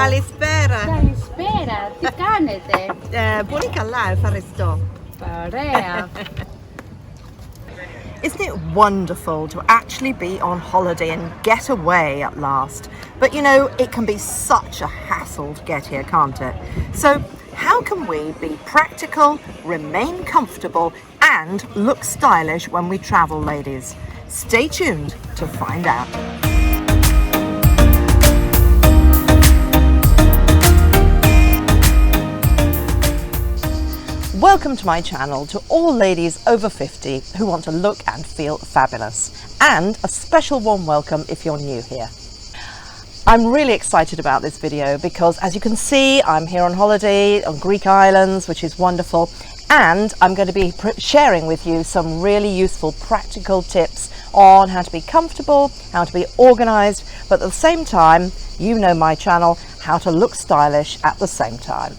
Καλησπέρα. Καλησπέρα, τι κάνετε? Πολύ καλά, ευχαριστώ. Ωραία. Isn't it wonderful to actually be on holiday and get away at last? But you know, it can be such a hassle to get here, can't it? So how can we be practical, remain comfortable, and look stylish when we travel, ladies? Stay tuned to find out. Welcome to my channel to all ladies over 50 who want to look and feel fabulous, and a special warm welcome if you're new here. I'm really excited about this video because, as you can see, I'm here on holiday on Greek islands, which is wonderful, and I'm going to be sharing with you some really useful practical tips on how to be comfortable, how to be organized, but at the same time, you know my channel, how to look stylish at the same time.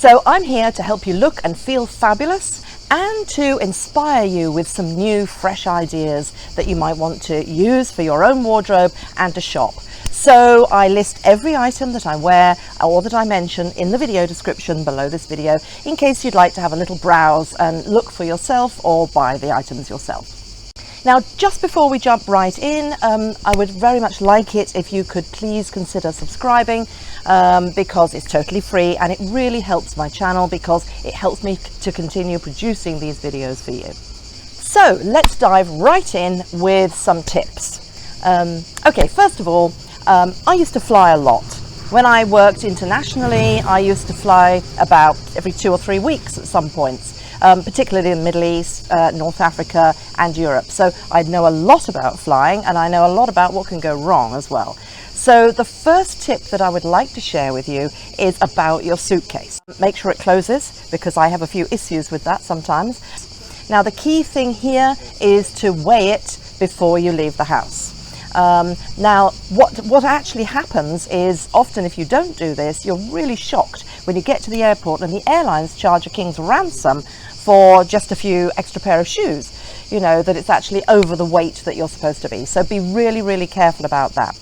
So I'm here to help you look and feel fabulous and to inspire you with some new fresh ideas that you might want to use for your own wardrobe and to shop. So I list every item that I wear or that I mention in the video description below this video in case you'd like to have a little browse and look for yourself or buy the items yourself. Now, just before we jump right in, I would very much like it if you could please consider subscribing because it's totally free and it really helps my channel because it helps me to continue producing these videos for you. So let's dive right in with some tips. Okay, first of all, I used to fly a lot. When I worked internationally, I used to fly about every 2 or 3 weeks at some points. Particularly in the Middle East, North Africa and Europe. So I know a lot about flying and I know a lot about what can go wrong as well. So the first tip that I would like to share with you is about your suitcase. Make sure it closes because I have a few issues with that sometimes. Now the key thing here is to weigh it before you leave the house. Now what actually happens is often if you don't do this, you're really shocked when you get to the airport and the airlines charge a king's ransom for just a few extra pair of shoes, you know, that it's actually over the weight that you're supposed to be. So be really, really careful about that.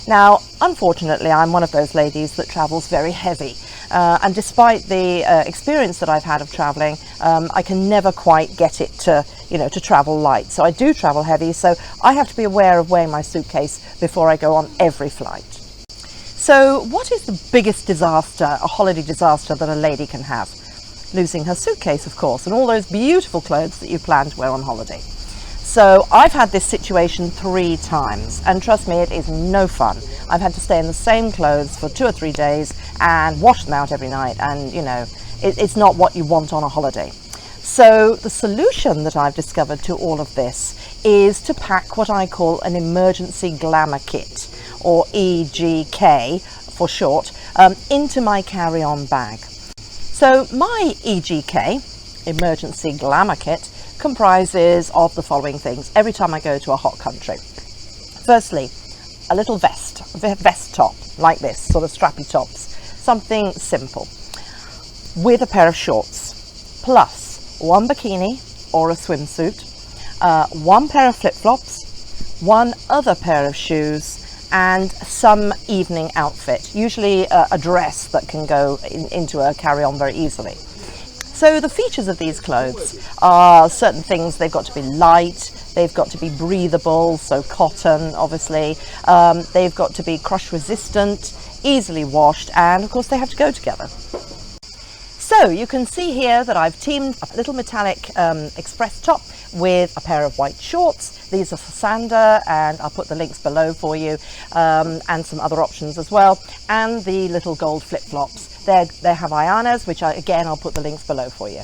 Now, unfortunately, I'm one of those ladies that travels very heavy. And despite the experience that I've had of traveling, I can never quite get it to, you know, to travel light. So I do travel heavy, so I have to be aware of weighing my suitcase before I go on every flight. So what is the biggest disaster, a holiday disaster that a lady can have? Losing her suitcase, of course, and all those beautiful clothes that you plan to wear on holiday. So I've had this situation 3 times, and trust me, it is no fun. I've had to stay in the same clothes for 2 or 3 days and wash them out every night, and you know, it's not what you want on a holiday. So the solution that I've discovered to all of this is to pack what I call an emergency glamour kit, or EGK for short, into my carry-on bag. So my EGK, emergency glamour kit, comprises of the following things every time I go to a hot country. Firstly, a little vest top like this, sort of strappy tops, something simple, with a pair of shorts, plus 1 bikini or a swimsuit, 1 pair of flip-flops, 1 other pair of shoes, and some evening outfit, usually a dress that can go into a carry-on very easily. So the features of these clothes are certain things. They've got to be light, they've got to be breathable, so cotton obviously, they've got to be crush resistant, easily washed, and of course they have to go together. So you can see here that I've teamed a little metallic express top with a pair of white shorts. These are for Sander, and I'll put the links below for you, and some other options as well, and the little gold flip-flops. They're Havaianas, which I'll put the links below for you.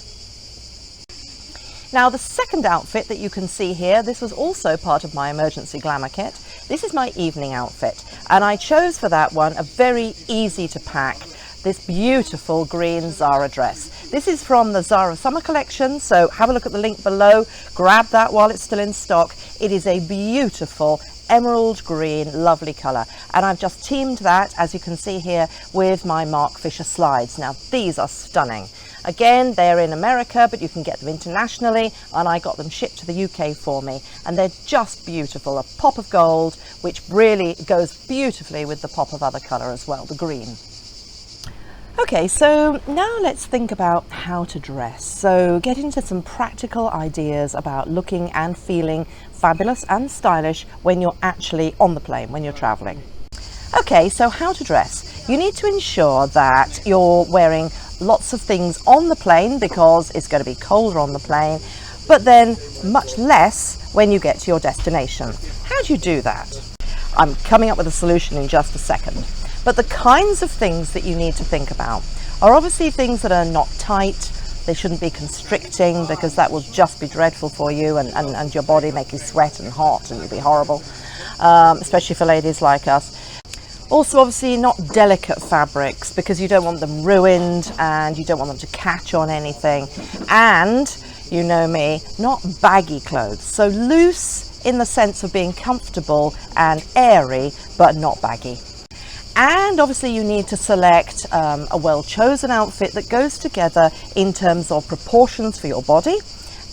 Now the second outfit that you can see here, this was also part of my emergency glamour kit. This is my evening outfit, and I chose for that one a very easy to pack, this beautiful green Zara dress. This is from the Zara summer collection, so have a look at the link below, grab that while it's still in stock. It is a beautiful emerald green, lovely colour, and I've just teamed that, as you can see here, with my Mark Fisher slides. Now these are stunning. Again, they're in America, but you can get them internationally, and I got them shipped to the UK for me, and they're just beautiful. A pop of gold, which really goes beautifully with the pop of other colour as well, the green. Okay, so now let's think about how to dress. So get into some practical ideas about looking and feeling fabulous and stylish when you're actually on the plane, when you're traveling. Okay, so how to dress. You need to ensure that you're wearing lots of things on the plane because it's going to be colder on the plane, but then much less when you get to your destination. How do you do that? I'm coming up with a solution in just a second. But the kinds of things that you need to think about are obviously things that are not tight. They shouldn't be constricting because that will just be dreadful for you and your body make you sweat and hot and you'll be horrible, especially for ladies like us. Also, obviously not delicate fabrics because you don't want them ruined and you don't want them to catch on anything. And, you know me, not baggy clothes. So loose in the sense of being comfortable and airy, but not baggy. And obviously you need to select a well-chosen outfit that goes together in terms of proportions for your body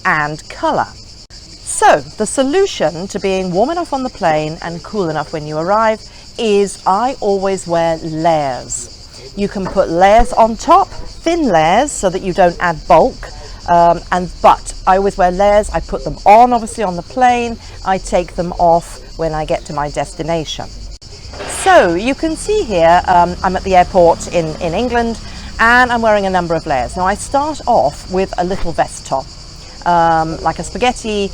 and colour. So the solution to being warm enough on the plane and cool enough when you arrive is I always wear layers. You can put layers on top, thin layers so that you don't add bulk, but I always wear layers. I put them on obviously on the plane, I take them off when I get to my destination. So you can see here, I'm at the airport in England and I'm wearing a number of layers. Now I start off with a little vest top, like a spaghetti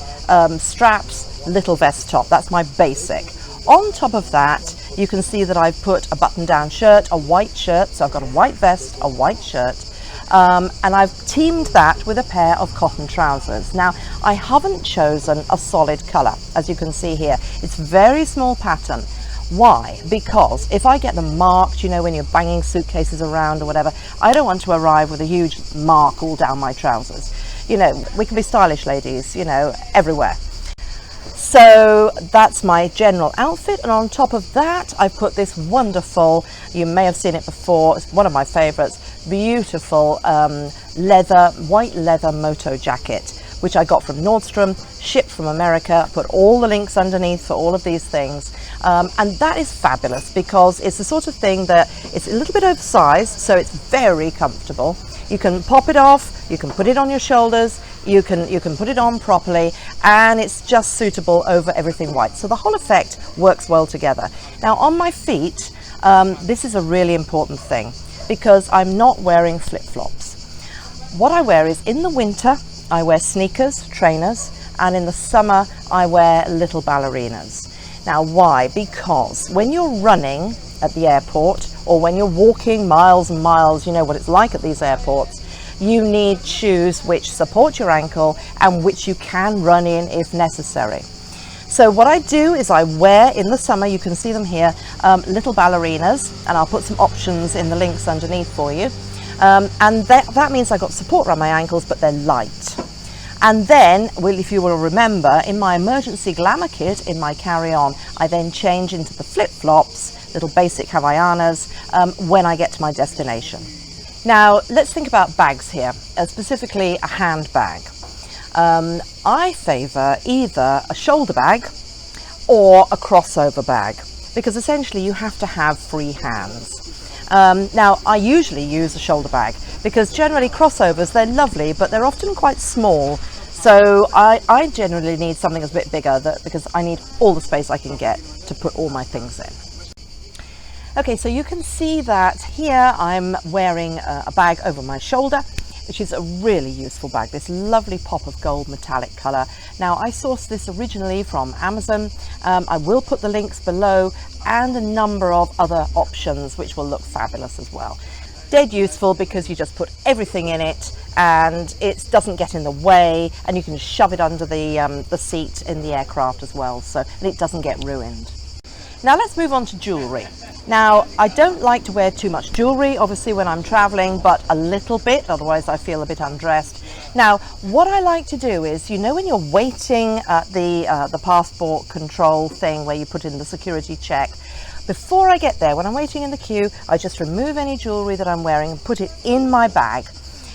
straps little vest top. That's my basic. On top of that, you can see that I've put a button-down shirt, a white shirt. So I've got a white vest, a white shirt, and I've teamed that with a pair of cotton trousers. Now I haven't chosen a solid colour, as you can see here. It's very small pattern. Why? Because if I get them marked, you know, when you're banging suitcases around or whatever, I don't want to arrive with a huge mark all down my trousers. You know, we can be stylish ladies, you know, everywhere. So that's my general outfit, and on top of that I've put this wonderful, you may have seen it before, it's one of my favorites, beautiful white leather moto jacket, which I got from Nordstrom, shipped from America. I put all the links underneath for all of these things. And that is fabulous because it's the sort of thing that it's a little bit oversized, so it's very comfortable. You can pop it off, you can put it on your shoulders, you can put it on properly, and it's just suitable over everything white. So the whole effect works well together. Now on my feet, this is a really important thing because I'm not wearing flip-flops. What I wear is, in the winter, I wear sneakers, trainers, and in the summer I wear little ballerinas. Now why? Because when you're running at the airport or when you're walking miles and miles, you know what it's like at these airports, you need shoes which support your ankle and which you can run in if necessary. So what I do is I wear, in the summer, you can see them here, little ballerinas, and I'll put some options in the links underneath for you. And that means I've got support around my ankles, but they're light. And then, well, if you will remember, in my emergency glamour kit, in my carry-on, I then change into the flip-flops, little basic Havaianas, when I get to my destination. Now, let's think about bags here, specifically a handbag. I favour either a shoulder bag or a crossover bag, because essentially you have to have free hands. Now, I usually use a shoulder bag because generally crossovers, they're lovely, but they're often quite small. So I generally need something that's a bit bigger because I need all the space I can get to put all my things in. Okay, so you can see that here I'm wearing a bag over my shoulder, which is a really useful bag, this lovely pop of gold metallic colour. Now, I sourced this originally from Amazon. I will put the links below and a number of other options which will look fabulous as well. Dead useful because you just put everything in it and it doesn't get in the way, and you can shove it under the seat in the aircraft as well, so and it doesn't get ruined. Now let's move on to jewellery. Now, I don't like to wear too much jewellery, obviously, when I'm travelling, but a little bit, otherwise I feel a bit undressed. Now, what I like to do is, you know, when you're waiting at the passport control thing where you put in the security check, before I get there, when I'm waiting in the queue, I just remove any jewellery that I'm wearing and put it in my bag.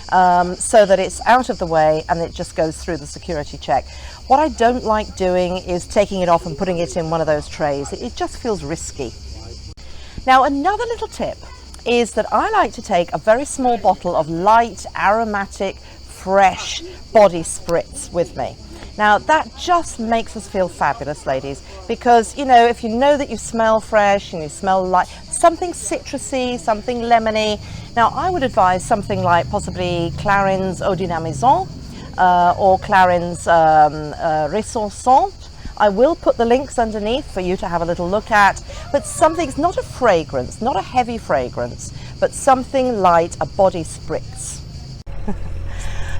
so that it's out of the way and it just goes through the security check. What I don't like doing is taking it off and putting it in one of those trays. It just feels risky. Now, another little tip is that I like to take a very small bottle of light, aromatic, fresh body spritz with me. Now, that just makes us feel fabulous, ladies, because, you know, if you know that you smell fresh and you smell like something citrusy, something lemony. Now, I would advise something like possibly Claren's Eau de Maison or Claren's Ressourçant. I will put the links underneath for you to have a little look at, but something's not a fragrance, not a heavy fragrance, but something light, a body spritz.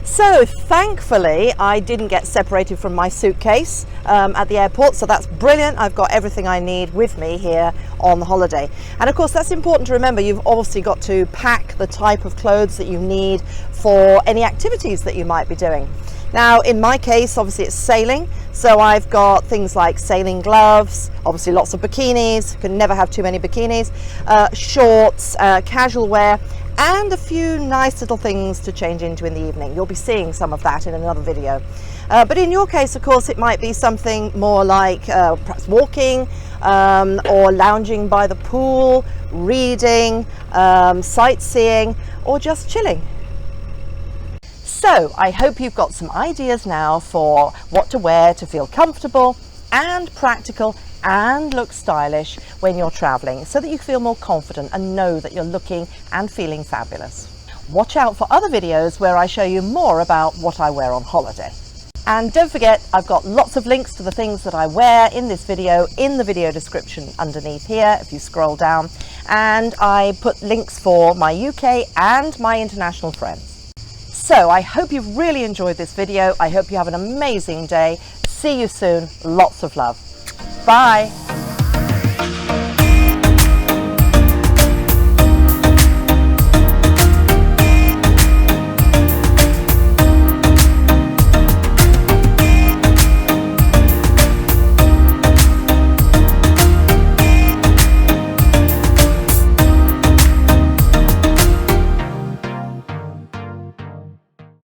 So thankfully I didn't get separated from my suitcase at the airport, so that's brilliant. I've got everything I need with me here on the holiday. And of course that's important to remember. You've obviously got to pack the type of clothes that you need for any activities that you might be doing. Now in my case, obviously it's sailing, so I've got things like sailing gloves, obviously lots of bikinis, you can never have too many bikinis, shorts, casual wear, and a few nice little things to change into in the evening. You'll be seeing some of that in another video. But in your case, of course, it might be something more like perhaps walking or lounging by the pool, reading, sightseeing, or just chilling. So I hope you've got some ideas now for what to wear to feel comfortable and practical and look stylish when you're traveling, so that you feel more confident and know that you're looking and feeling fabulous. Watch out for other videos where I show you more about what I wear on holiday. And don't forget, I've got lots of links to the things that I wear in this video in the video description underneath here if you scroll down, and I put links for my UK and my international friends. So I hope you've really enjoyed this video. I hope you have an amazing day. See you soon. Lots of love. Bye.